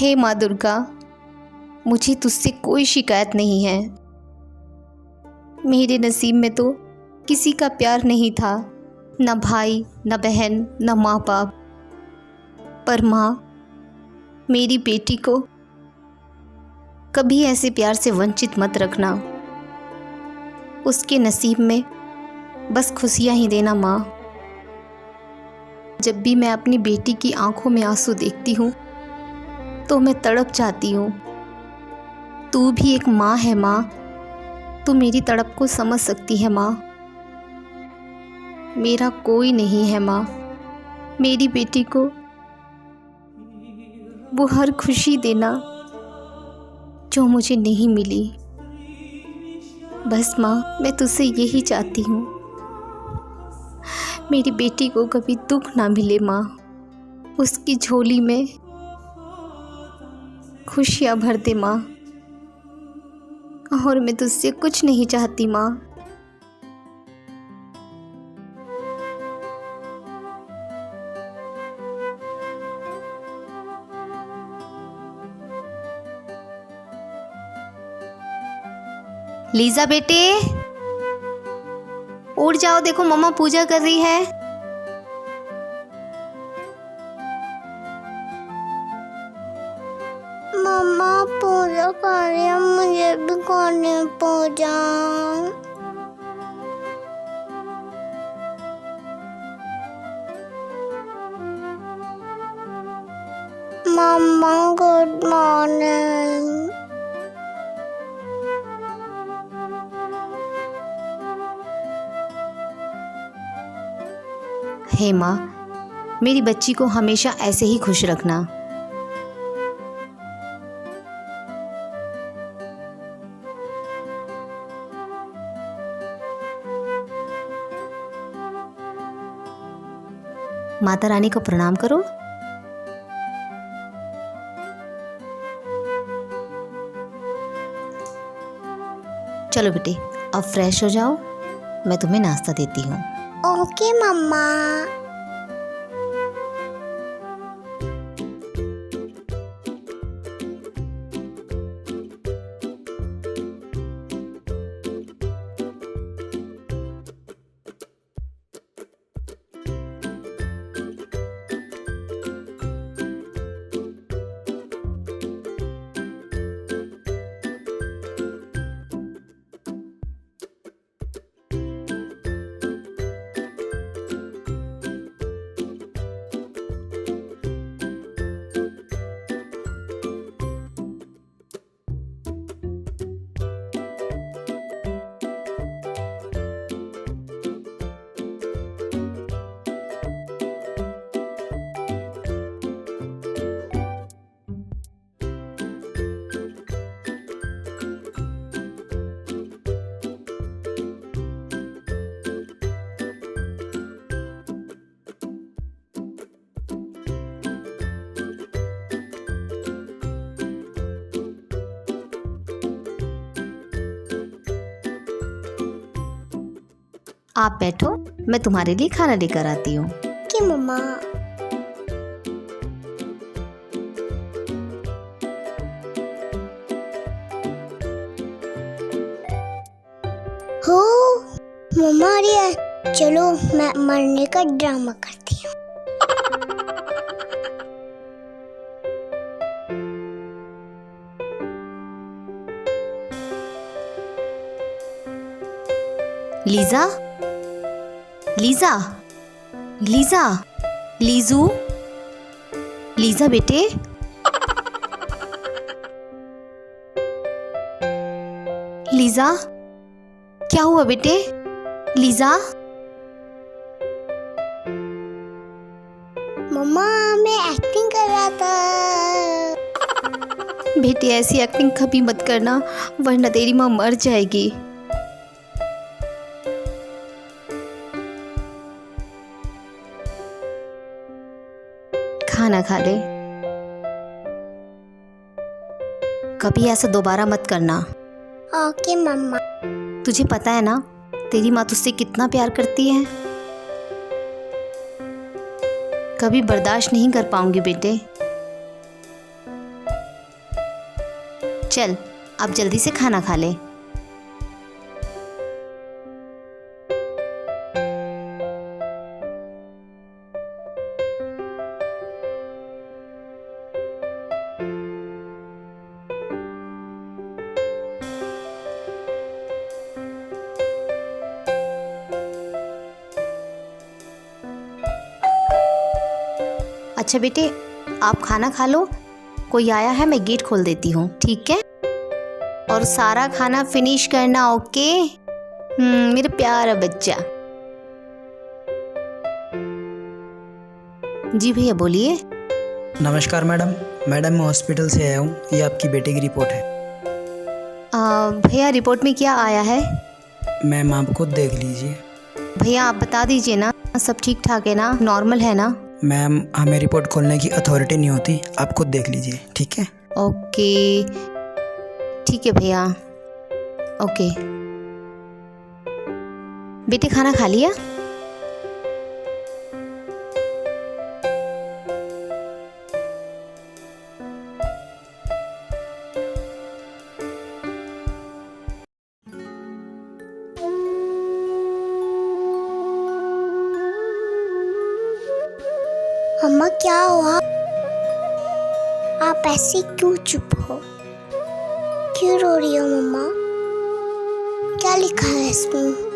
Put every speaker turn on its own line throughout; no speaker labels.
हे माँ दुर्गा, मुझे तुझसे कोई शिकायत नहीं है। मेरे नसीब में तो किसी का प्यार नहीं था, न भाई, न बहन, न माँ बाप। पर माँ, मेरी बेटी को कभी ऐसे प्यार से वंचित मत रखना। उसके नसीब में बस खुशियाँ ही देना माँ। जब भी मैं अपनी बेटी की आंखों में आंसू देखती हूँ तो मैं तड़प जाती हूँ। तू भी एक माँ है माँ, तू मेरी तड़प को समझ सकती है माँ। मेरा कोई नहीं है माँ, मेरी बेटी को वो हर खुशी देना जो मुझे नहीं मिली। बस माँ, मैं तुझसे यही चाहती हूँ, मेरी बेटी को कभी दुख ना मिले माँ। उसकी झोली में खुशियाँ भर दे माँ। और मैं तुझसे कुछ नहीं चाहती माँ। लीजा बेटे, उठ जाओ, देखो मम्मा पूजा कर रही है।
मम्मा पूजा कर रही है, मुझे भी करनी पूजा। मम्मा गुड मॉर्निंग।
हे माँ, मेरी बच्ची को हमेशा ऐसे ही खुश रखना। माता रानी को प्रणाम करो। चलो बेटे, अब फ्रेश हो जाओ, मैं तुम्हें नाश्ता देती हूँ।
ओके मम्मा।
आप बैठो, मैं तुम्हारे लिए खाना लेकर आती हूँ।
कि मम्मा। हो, मम्मा आ रही है। चलो मैं मरने का ड्रामा करती हूँ।
Lisa, Lisa, Lisa, Liju, Lisa बेटे। लीजा, क्या हुआ बेटे? लीजा।
मम्मा मैं एक्टिंग कर रहा था।
बेटी, ऐसी एक्टिंग कभी मत करना, वरना तेरी माँ मर जाएगी। खाना खा ले। कभी ऐसा दोबारा मत करना।
ओके मम्मा।
तुझे पता है ना, तेरी माँ तुझसे कितना प्यार करती है। कभी बर्दाश्त नहीं कर पाऊंगी बेटे। चल अब जल्दी से खाना खा ले। अच्छा बेटे, आप खाना खा लो, कोई आया है, मैं गेट खोल देती हूँ, ठीक है? और सारा खाना फिनिश करना, ओके? मेरा प्यारा बच्चा। जी भैया बोलिए।
नमस्कार मैडम। मैडम मैं हॉस्पिटल से आया हूँ, ये आपकी बेटे की रिपोर्ट है।
भैया रिपोर्ट में क्या आया है?
मैम आप खुद देख लीजिए।
भैया आप बता दीजिए ना, सब ठीक ठाक है ना, नॉर्मल है ना?
मैम हमें रिपोर्ट खोलने की अथॉरिटी नहीं होती, आप खुद देख लीजिए, ठीक है?
ओके ठीक है भैया, ओके। बेटे खाना खा लिया?
मम्मा क्या हुआ? आप ऐसे क्यों चुप हो? क्यों रो रही हो मम्मा? क्या लिखा है इसमें?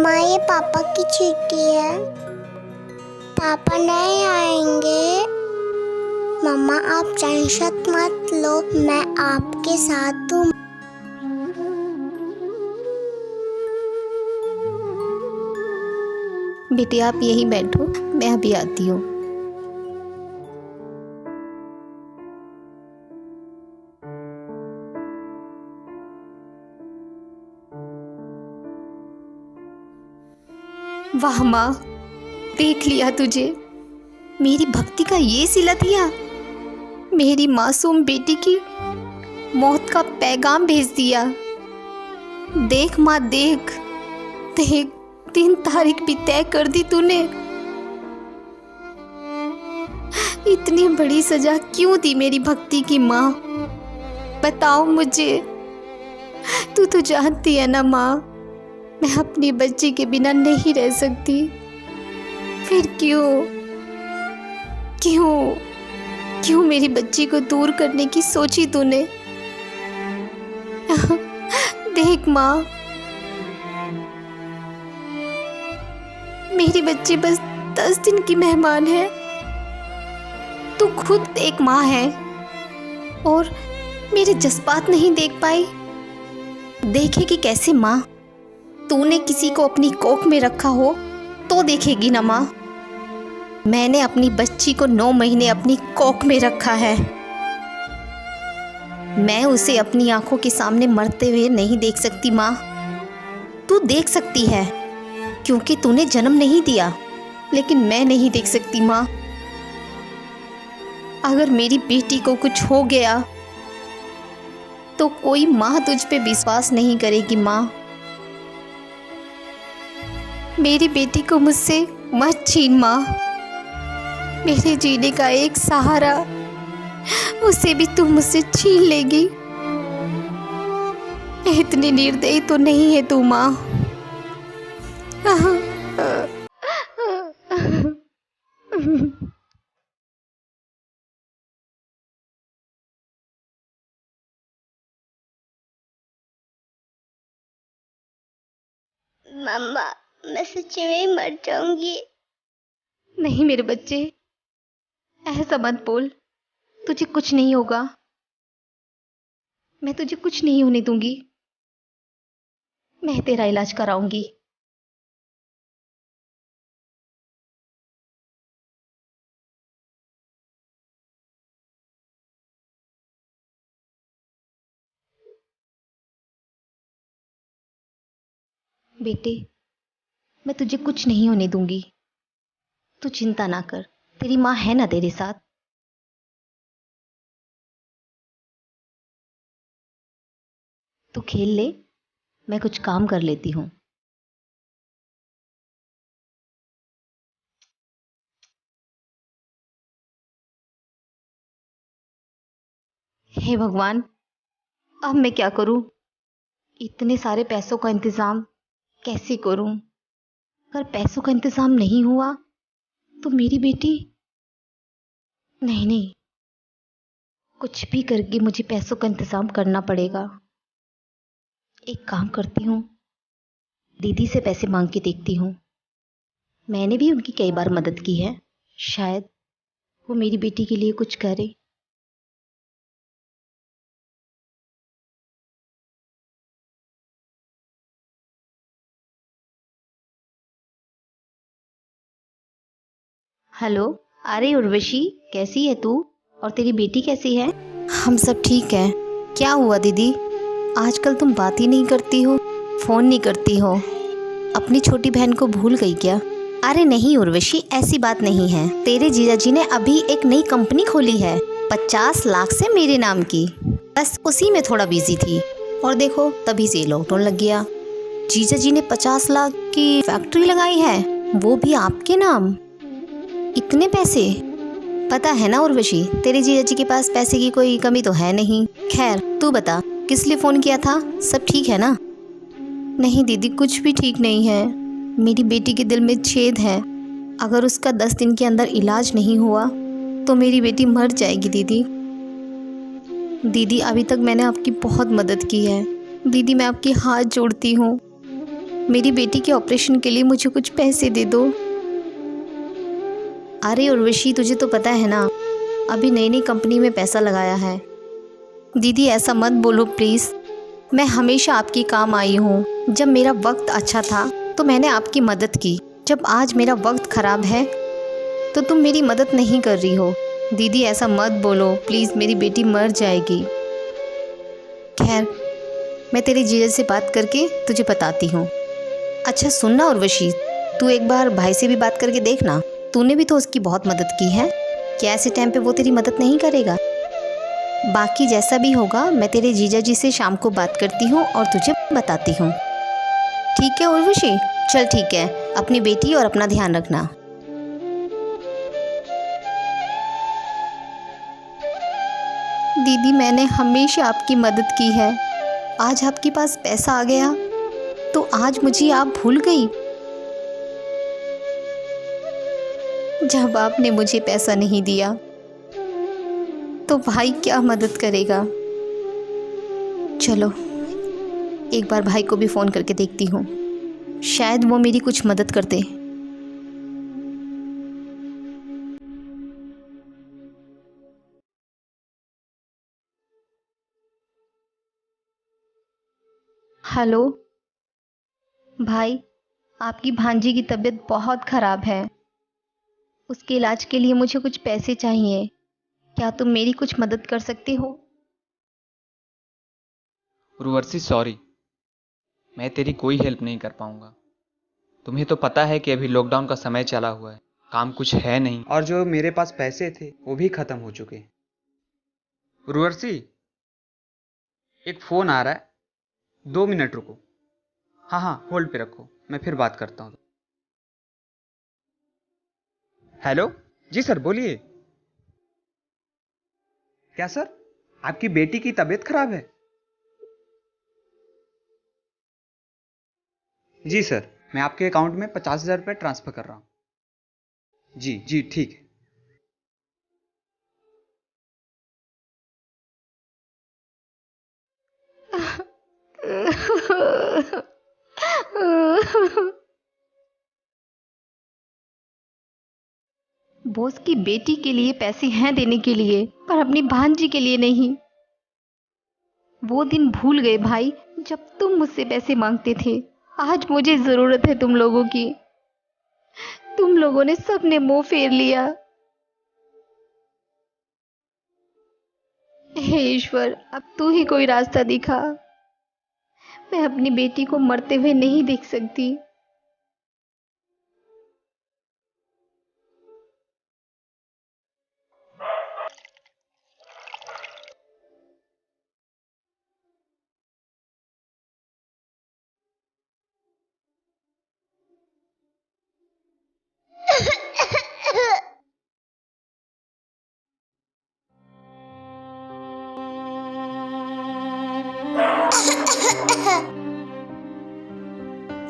माँ ये पापा की चिट्ठी है। पापा नहीं आएंगे। मम्मा आप टेंशन मत लो, मैं आपके साथ हूँ।
बेटे आप यहीं बैठो, मैं अभी आती हूँ। वाह माँ, देख लिया तुझे, मेरी भक्ति का ये सिला दिया, मेरी मासूम बेटी की मौत का पैगाम भेज दिया। देख माँ देख, देख 3 तारीख भी तय कर दी तूने। इतनी बड़ी सजा क्यों दी मेरी भक्ति की माँ? बताओ मुझे। तू तो जानती है ना माँ, मैं अपनी बच्ची के बिना नहीं रह सकती। फिर क्यों क्यों क्यों मेरी बच्ची को दूर करने की सोची तूने? देख माँ, मेरी बच्ची बस 10 दिन की मेहमान है। तू खुद एक माँ है और मेरे जज्बात नहीं देख पाई। देखेगी कैसे माँ? तूने किसी को अपनी कोख में रखा हो तो देखेगी ना माँ। मैंने अपनी बच्ची को 9 महीने अपनी कोख में रखा है। मैं उसे अपनी आंखों के सामने मरते हुए नहीं देख सकती माँ। तू देख सकती है क्योंकि तूने जन्म नहीं दिया, लेकिन मैं नहीं देख सकती माँ। अगर मेरी बेटी को कुछ हो गया तो कोई माँ तुझ पे विश्वास नहीं करेगी माँ। मेरी बेटी को मुझसे मत छीन माँ। मेरे जीने का एक सहारा, उसे भी तू मुझसे छीन लेगी। इतनी निर्दयी तो नहीं है तू माँ।
मम्मा मैं सच में ही मर जाऊंगी।
नहीं मेरे बच्चे, ऐसा मत बोल। तुझे कुछ नहीं होगा, मैं तुझे कुछ नहीं होने दूंगी। मैं तेरा इलाज कराऊंगी। बेटे, मैं तुझे कुछ नहीं होने दूंगी, तू चिंता ना कर, तेरी माँ है ना तेरे साथ? तू खेल ले, मैं कुछ काम कर लेती हूँ। हे भगवान, अब मैं क्या करूँ? इतने सारे पैसों का इंतजाम कैसे करूँ? अगर पैसों का इंतजाम नहीं हुआ तो मेरी बेटी, नहीं नहीं, कुछ भी करके मुझे पैसों का इंतजाम करना पड़ेगा। एक काम करती हूँ, दीदी से पैसे मांग के देखती हूँ। मैंने भी उनकी कई बार मदद की है, शायद वो मेरी बेटी के लिए कुछ करे। हेलो, अरे उर्वशी, कैसी है तू? और तेरी बेटी कैसी है? हम सब ठीक हैं। क्या हुआ दीदी, आजकल तुम बात ही नहीं करती हो, फ़ोन नहीं करती हो। अपनी छोटी बहन को भूल गई क्या? अरे नहीं उर्वशी, ऐसी बात नहीं है। तेरे जीजा जी ने अभी एक नई कंपनी खोली है, 50 लाख से मेरे नाम की। बस उसी में थोड़ा बिजी थी, और देखो तभी से लॉकडाउन लग गया। जीजा जी ने 50 लाख की फैक्ट्री लगाई है, वो भी आपके नाम। इतने पैसे? पता है ना उर्वशी, तेरे जीजा जी के पास पैसे की कोई कमी तो है नहीं। खैर तू बता, किस लिए फ़ोन किया था? सब ठीक है ना? नहीं दीदी, कुछ भी ठीक नहीं है। मेरी बेटी के दिल में छेद है, अगर उसका 10 दिन के अंदर इलाज नहीं हुआ तो मेरी बेटी मर जाएगी दीदी। दीदी अभी तक मैंने आपकी बहुत मदद की है। दीदी मैं आपकी हाथ जोड़ती हूँ, मेरी बेटी के ऑपरेशन के लिए मुझे कुछ पैसे दे दो। अरे उर्वशी, तुझे तो पता है ना, अभी नई नई कंपनी में पैसा लगाया है। दीदी ऐसा मत बोलो प्लीज़, मैं हमेशा आपकी काम आई हूँ। जब मेरा वक्त अच्छा था तो मैंने आपकी मदद की, जब आज मेरा वक्त ख़राब है तो तुम मेरी मदद नहीं कर रही हो। दीदी ऐसा मत बोलो प्लीज़, मेरी बेटी मर जाएगी। खैर मैं तेरे जीजा से बात करके तुझे बताती हूँ। अच्छा सुनना उर्वशी, तू एक बार भाई से भी बात करके देखना, तूने भी तो उसकी बहुत मदद की है, क्या ऐसे टाइम पे वो तेरी मदद नहीं करेगा? बाकी जैसा भी होगा मैं तेरे जीजा जी से शाम को बात करती हूँ और तुझे बताती हूँ। ठीक है उर्वशी, चल ठीक है, अपनी बेटी और अपना ध्यान रखना। दीदी मैंने हमेशा आपकी मदद की है, आज आपके पास पैसा आ गया तो आज मुझे आप भूल गई। जब आपने मुझे पैसा नहीं दिया तो भाई क्या मदद करेगा? चलो एक बार भाई को भी फ़ोन करके देखती हूँ, शायद वो मेरी कुछ मदद कर दे। हेलो भाई, आपकी भांजी की तबीयत बहुत ख़राब है, उसके इलाज के लिए मुझे कुछ पैसे चाहिए, क्या तुम मेरी कुछ मदद कर सकते हो?
उर्वशी सॉरी, मैं तेरी कोई हेल्प नहीं कर पाऊंगा। तुम्हें तो पता है कि अभी लॉकडाउन का समय चला हुआ है, काम कुछ है नहीं, और जो मेरे पास पैसे थे वो भी खत्म हो चुके हैं। उर्वशी, एक फ़ोन आ रहा है, 2 मिनट रुको। हाँ हाँ, होल्ड पे रखो, मैं फिर बात करता हूँ। हेलो, जी सर बोलिए। क्या सर, आपकी बेटी की तबीयत खराब है? जी सर, मैं आपके अकाउंट में 50,000 रुपये ट्रांसफ़र कर रहा हूँ। जी जी ठीक है।
बॉस की बेटी के लिए पैसे हैं देने के लिए, पर अपनी भांजी के लिए नहीं। वो दिन भूल गए भाई, जब तुम मुझसे पैसे मांगते थे। आज मुझे ज़रूरत है तुम लोगों की, तुम लोगों ने सबने मुंह फेर लिया। हे ईश्वर, अब तू ही कोई रास्ता दिखा, मैं अपनी बेटी को मरते हुए नहीं देख सकती।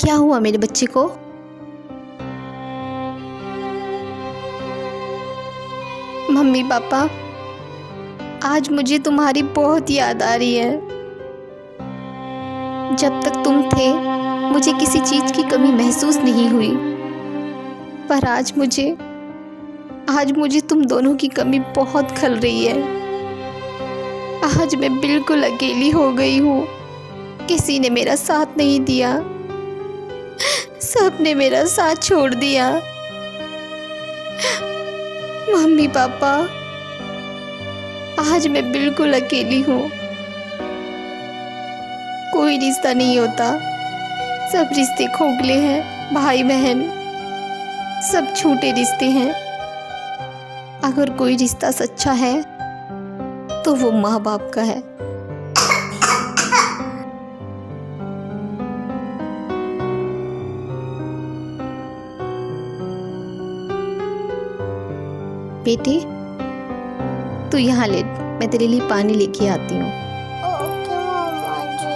क्या हुआ मेरे बच्चे को? मम्मी पापा, आज मुझे तुम्हारी बहुत याद आ रही है। जब तक तुम थे मुझे किसी चीज़ की कमी महसूस नहीं हुई, पर आज मुझे तुम दोनों की कमी बहुत खल रही है। आज मैं बिल्कुल अकेली हो गई हूँ। किसी ने मेरा साथ नहीं दिया, सबने मेरा साथ छोड़ दिया। मम्मी पापा, आज मैं बिल्कुल अकेली हूँ। कोई रिश्ता नहीं होता, सब रिश्ते खोखले हैं। भाई बहन सब झूठे रिश्ते हैं। अगर कोई रिश्ता सच्चा है तो वो माँ बाप का है। बेटी, तू यहाँ लेट, मैं तेरे लिए पानी लेके आती हूँ।
ओके मम्मा जी।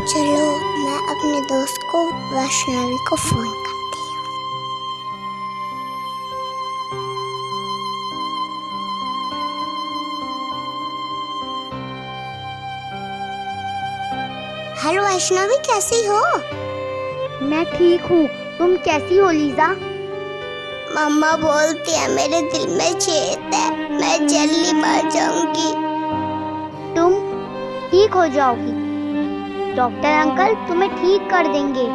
चलो मैं अपने दोस्त को वैष्णवी को फोन करती हूँ। हेलो वैष्णवी, कैसी हो?
मैं ठीक हूँ। तुम कैसी हो लीजा?
मम्मा बोलती है मेरे दिल में छेद है, मैं जल्दी मर जाऊंगी।
तुम ठीक हो जाओगी। डॉक्टर अंकल तुम्हें ठीक कर देंगे।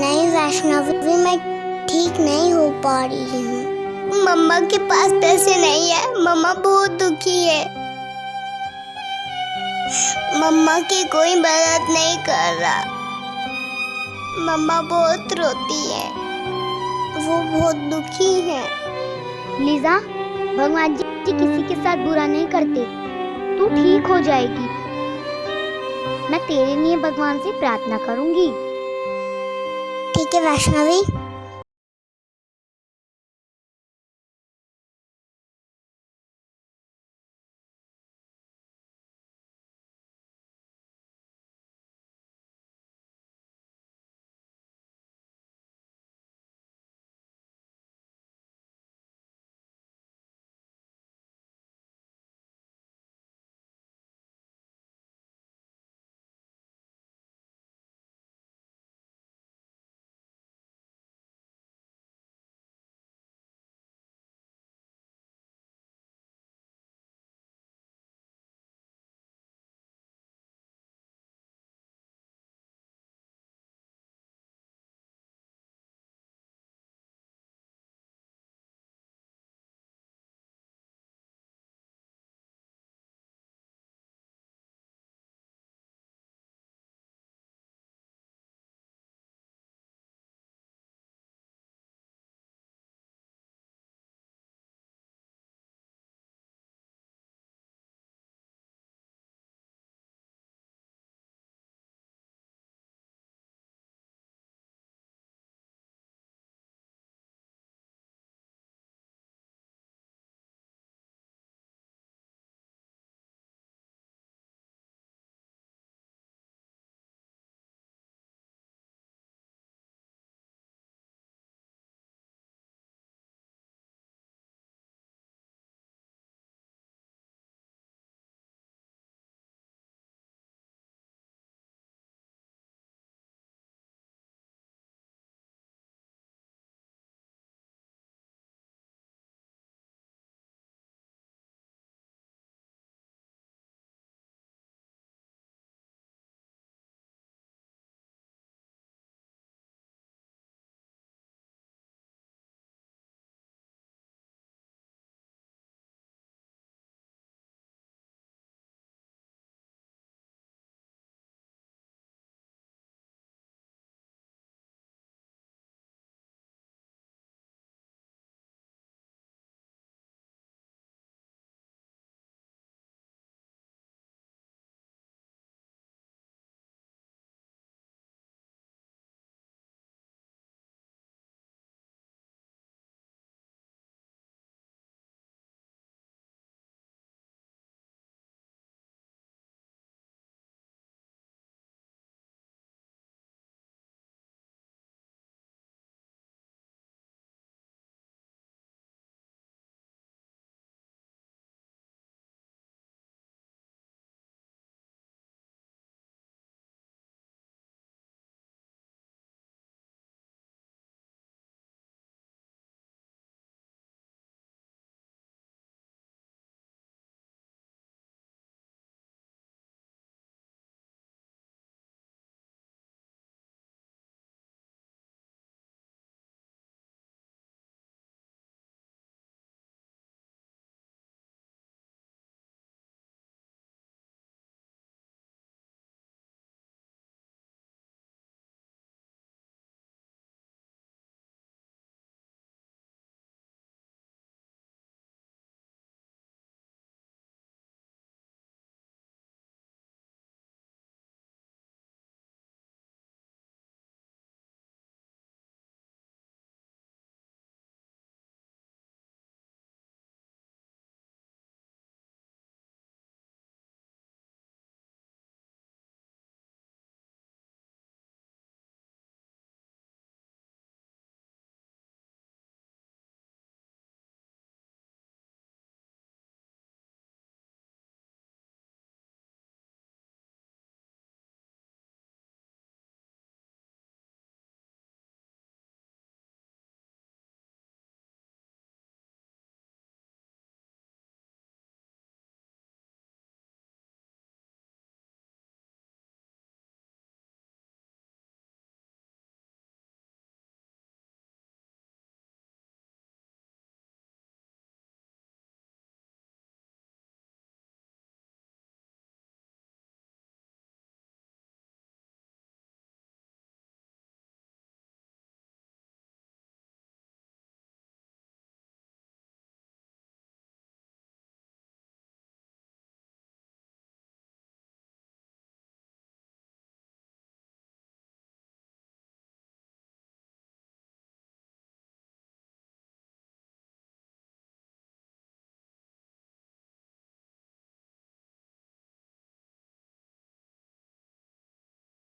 नहीं वैष्णवी, मैं ठीक नहीं हो पा रही हूँ। मम्मा के पास पैसे नहीं है, मम्मा बहुत दुखी है। मम्मा की कोई मदद नहीं कर रहा। मम्मा बहुत रोती है, वो बहुत दुखी है।
लीजा, भगवान जी किसी के साथ बुरा नहीं करते। तू ठीक हो जाएगी। मैं तेरे लिए भगवान से प्रार्थना करूंगी।
ठीक है वैष्णवी।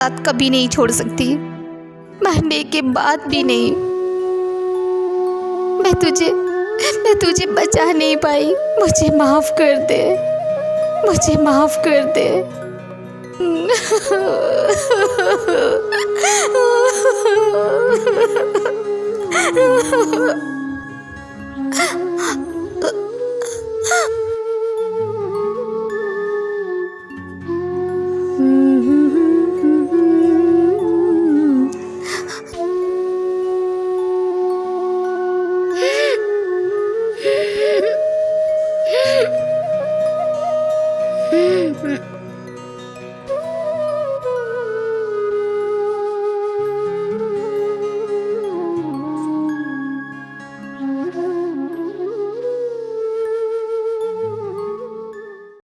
साथ कभी नहीं छोड़ सकती, मरने के बाद भी नहीं। मैं तुझे बचा नहीं पाई। मुझे माफ कर दे, मुझे माफ कर दे।